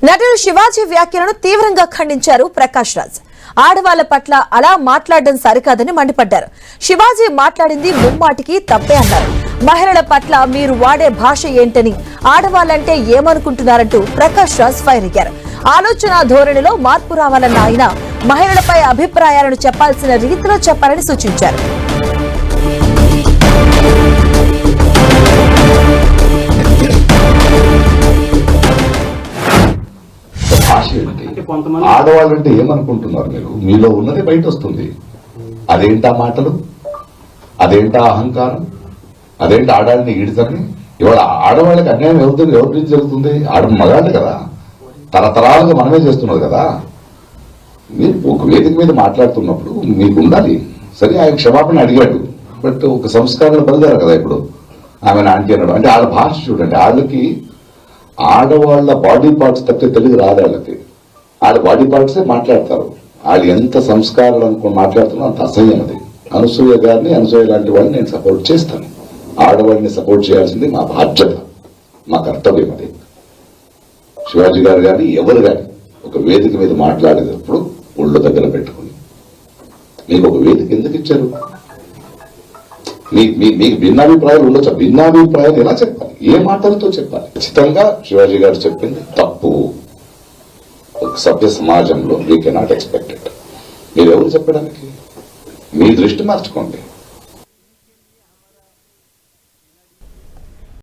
నటుడు శివాజీ వ్యాఖ్యలను తీవ్రంగా ఖండించారు ప్రకాష్ రాజ్. ఆడవాళ్ల పట్ల అలా మాట్లాడడం సరికాదని మండిపడ్డారు. శివాజీ మాట్లాడింది ముమ్మాటికి తప్పే అన్నారు. మహిళల పట్ల మీరు వాడే భాష ఏంటని, ఆడవాళ్లంటే ఏమనుకుంటున్నారంటూ ప్రకాష్ రాజ్ ఫైర్ అయ్యారు. ఆలోచన ధోరణిలో మార్పు రావాలన్న ఆయన మహిళలపై అభిప్రాయాలను చెప్పాల్సిన రీతిలో చెప్పాలని సూచించారు. ఆడవాళ్ళంటే ఏమనుకుంటున్నారు మీరు? మీలో ఉన్నది బయట వస్తుంది. అదేంటా మాటలు, అదేంటా అహంకారం, అదేంటి ఆడాలని ఈడుతని. ఇవాళ ఆడవాళ్ళకి అన్యాయం ఎవరి నుంచి జరుగుతుంది? మగాళ్ళు కదా, తరతరాలుగా మనమే చేస్తున్నారు కదా. మీరు ఒక వేదిక మీద మాట్లాడుతున్నప్పుడు మీకు ఉండాలి. సరే, ఆయన క్షమాపణ అడిగాడు, బట్ ఒక సంస్కారాలు బయలుదేరారు కదా. ఇప్పుడు ఆమెను ఆంటీ అన్నాడు అంటే వాళ్ళ భాష చూడండి. వాళ్ళకి ఆడవాళ్ల బాడీ పార్ట్స్ తప్పితే తెలుగు రాదు. వాళ్ళకి వాళ్ళ బాడీ పార్ట్సే మాట్లాడతారు. వాళ్ళు ఎంత సంస్కారాలు అనుకుని మాట్లాడుతున్నా అంత అసహ్యం. అది అనసూయ గారిని, అనసూయ లాంటి వాళ్ళని నేను సపోర్ట్ చేస్తాను. ఆడవాళ్ళని సపోర్ట్ చేయాల్సింది మా బాధ్యత, మా కర్తవ్యం. అది శివాజీ గారు కానీ ఎవరు కానీ ఒక వేదిక మీద మాట్లాడేటప్పుడు ఒళ్ళు దగ్గర పెట్టుకుని, మీకు ఒక వేదిక ఎందుకు ఇచ్చారు? మీకు భిన్నాభిప్రాయాలు ఉండొచ్చు. భిన్నాభిప్రాయాలు ఎలా చెప్పాలి? ఏ మాటలతో చెప్పాలి? ఖచ్చితంగా శివాజీ గారు చెప్పింది తప్పు. ఒక సభ్య సమాజంలో వీ కెనాట్ ఎక్స్పెక్టెడ్. మీరు ఎవరు చెప్పడానికి? మీ దృష్టి మార్చుకోండి.